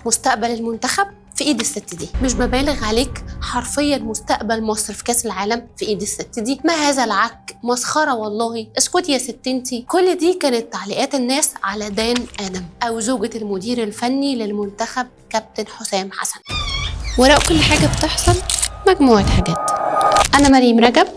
مستقبل المنتخب في ايد الست دي. مش ببالغ عليك، حرفيا مستقبل مصر في كاس العالم في ايد الست دي. ما هذا العك، مسخره والله، اسكتي يا ست انتي. كل دي كانت تعليقات الناس على دان ادم او زوجة المدير الفني للمنتخب كابتن حسام حسن. وراء كل حاجه بتحصل مجموعه حاجات. انا مريم رجب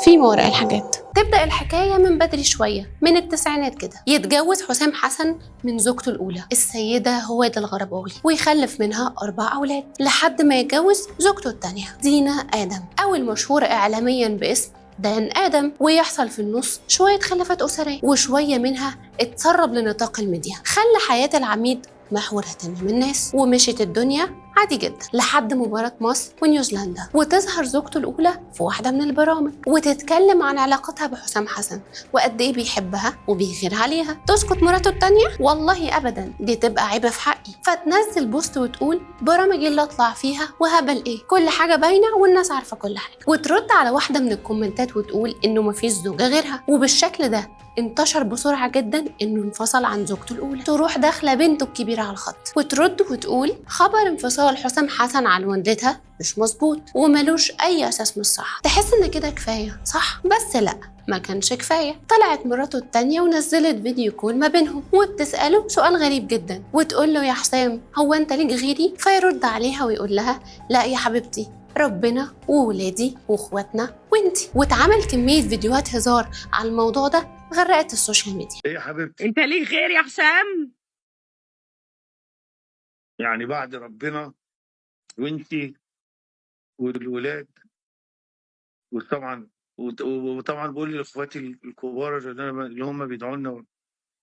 في ما وراء الحاجات. تبدأ الحكاية من بدري شوية، من التسعينات كده. يتجوز حسام حسن من زوجته الأولى السيدة هويدا الغرباوي، ويخلف منها 4 أولاد لحد ما يتجوز زوجته الثانية دينا آدم، أو المشهورة إعلاميا باسم دان آدم. ويحصل في النص شوية خلافات أسرية، وشوية منها اتسرب لنطاق الميديا، خلى حياة العميد محور اهتمام الناس. ومشيت الدنيا عادي جدا لحد مباراة مصر ونيوزيلندا، وتظهر زوجته الأولى في واحدة من البرامج وتتكلم عن علاقتها بحسام حسن وقد إيه بيحبها وبيغير عليها. تسكت مراته التانية؟ والله أبدا، دي تبقى عيبة في حقي. فتنزل بوست وتقول برامج اللي أطلع فيها وهبل إيه، كل حاجة باينة والناس عارفة كل حاجة. وترد على واحدة من الكومنتات وتقول إنه مفيش زوجة غيرها. وبالشكل ده انتشر بسرعة جدا إنه انفصل عن زوجته الأولى. تروح داخلة بنته الكبيرة على الخط وترد وتقول خبر انفصال حسام حسن عن والدتها مش مظبوط وملوش أي أساس من الصحة. تحس إن كده كفاية صح؟ بس لأ، ما كانش كفاية. طلعت مراته التانية ونزلت فيديو كول ما بينهم وبتسأله سؤال غريب جدا، وتقول له يا حسام هو أنت ليك غيري؟ فيرد عليها ويقول لها لا يا حبيبتي، ربنا وولادي واخواتنا وانتي. واتعمل كمية فيديوهات هزار على الموضوع ده غرقت السوشيال ميديا. ايه يا حبيبتي، انت ليك غير يا حسام؟ يعني بعد ربنا وانتي والولاد، وطبعا بقول لاخواتي الكبار اللي هم بيدعوا لنا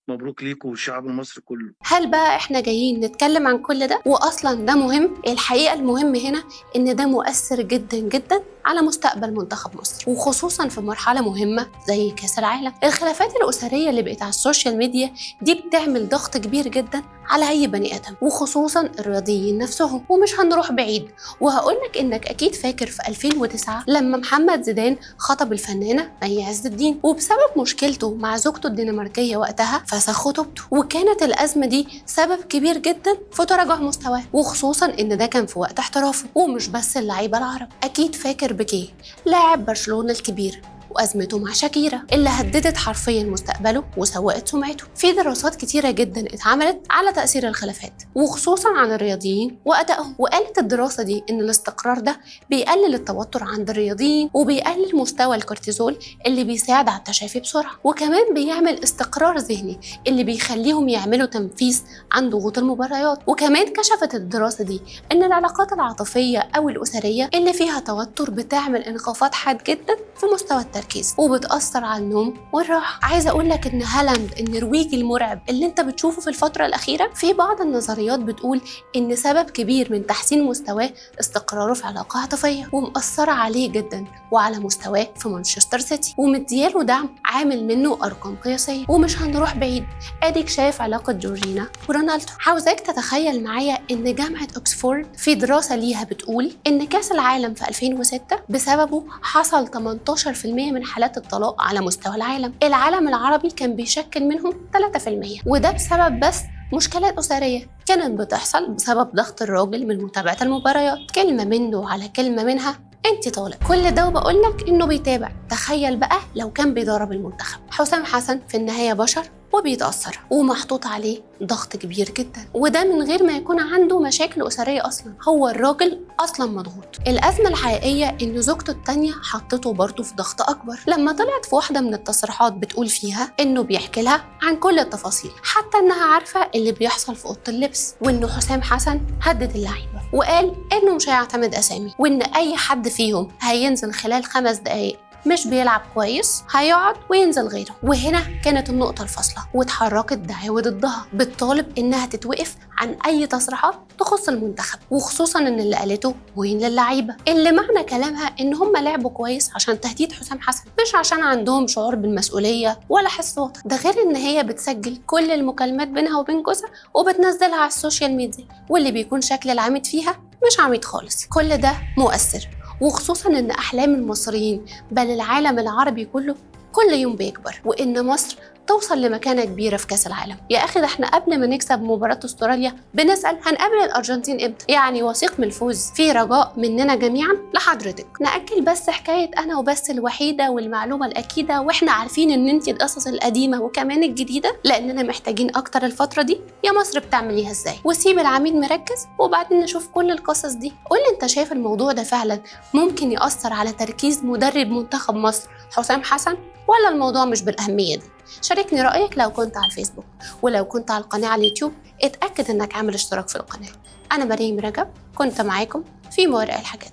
مبروك ليكم والشعب المصري كله. هل بقى احنا جايين نتكلم عن كل ده واصلا ده مهم؟ الحقيقه المهم هنا ان ده مؤثر جدا جدا على مستقبل منتخب مصر، وخصوصا في مرحله مهمه زي كاس العالم. الخلافات الاسريه اللي بقت على السوشيال ميديا دي بتعمل ضغط كبير جدا على اي بني ادم، وخصوصا الرياضيين نفسهم. ومش هنروح بعيد وهقول لك انك اكيد فاكر في 2009 لما محمد زيدان خطب الفنانه مي عز الدين، وبسبب مشكلته مع زوجته الدنماركيه وقتها فسخ خطوبته. وكانت الازمه دي سبب كبير جدا في تراجع مستواه، وخصوصا ان ده كان في وقت احترافه. ومش بس اللعيبه العرب، اكيد فاكر بيكيه لاعب برشلونه الكبير وأزمته مع شاكيرا اللي هددت حرفيا مستقبله وسوقت سمعته. في دراسات كتيرة جدا اتعملت على تأثير الخلافات وخصوصا عن الرياضيين وأدائهم، وقالت الدراسة دي إن الاستقرار ده بيقلل التوتر عند الرياضيين وبيقلل مستوى الكورتيزول اللي بيساعد على التشافي بسرعة، وكمان بيعمل استقرار ذهني اللي بيخليهم يعملوا تنفيذ عن ضغوط المباريات. وكمان كشفت الدراسة دي إن العلاقات العاطفية أو الأسرية اللي فيها توتر بتعمل انخفاض حاد جدا في مستوى التركيز وبتأثر على النوم والراحة. عايزة أقول لك إن هالاند النرويجي المرعب اللي أنت بتشوفه في الفترة الأخيرة، في بعض النظريات بتقول إن سبب كبير من تحسين مستواه استقراره في علاقة عاطفية ومأثرة عليه جدا وعلى مستواه في مانشستر سيتي، ومدياله دعم عامل منه أرقام قياسية. ومش هنروح بعيد، أديك شايف علاقة جورجينا ورونالدو. عاوزاك تتخيل معايا إن جامعة أكسفورد في دراسة ليها بتقول إن كأس العالم في 2006 بسببه حصل 18% من حالات الطلاق على مستوى العالم. العالم العربي كان بيشكل منهم 3%، وده بسبب بس مشكلات أسرية كانت بتحصل بسبب ضغط الراجل من متابعة المباريات، كلمة منه على كلمة منها انت طالق. كل ده وبقول لك انه بيتابع. تخيل بقى لو كان بيدرب المنتخب. حسام حسن في النهاية بشر وبيتأثر ومحطوط عليه ضغط كبير جدا، وده من غير ما يكون عنده مشاكل أسرية أصلا. هو الراجل أصلا مضغوط. الأزمة الحقيقية إن زوجته التانية حطته برضه في ضغط أكبر لما طلعت في واحدة من التصريحات بتقول فيها إنه بيحكي لها عن كل التفاصيل، حتى إنها عارفة اللي بيحصل في أوضة اللبس، وإنه حسام حسن هدد اللعيبة وقال إنه مش هيعتمد أسامي، وإن أي حد فيهم هينزل خلال 5 دقايق مش بيلعب كويس هيقعد وينزل غيره. وهنا كانت النقطة الفاصلة، واتحركت دعاوى ضدها بتطالب انها تتوقف عن اي تصريحات تخص المنتخب، وخصوصا ان اللي قالته وين للعيبة، اللي معنى كلامها ان هم لعبوا كويس عشان تهديد حسام حسن، مش عشان عندهم شعور بالمسؤولية ولا حس وطن. ده غير ان هي بتسجل كل المكالمات بينها وبين جوزها وبتنزلها على السوشيال ميديا، واللي بيكون شكل العميد فيها مش عميد خالص. كل ده مؤثر، وخصوصا ان احلام المصريين بل العالم العربي كله كل يوم بيكبر، وان مصر توصل لمكانة كبيرة في كأس العالم. يا أخي ده احنا قبل ما نكسب مباراة استراليا بنسأل هنقابل الأرجنتين امتى؟ يعني وثيق من الفوز، في رجاء مننا جميعا لحضرتك. نأكل بس حكاية أنا وبس الوحيدة والمعلومة الأكيدة واحنا عارفين إن انت القصص القديمة وكمان الجديدة، لأننا محتاجين أكتر الفترة دي. يا مصر بتعمليها ازاي؟ وسيب العميد مركز وبعدين نشوف كل القصص دي. قولي انت شايف الموضوع ده فعلا ممكن يأثر على تركيز مدرب منتخب مصر حسام حسن، ولا الموضوع مش بالأهمية دي؟ شاركني رأيك لو كنت على الفيسبوك، ولو كنت على القناة على اليوتيوب اتأكد انك عامل اشتراك في القناة. أنا مريم رجب كنت معاكم في ما وراء الحاجات.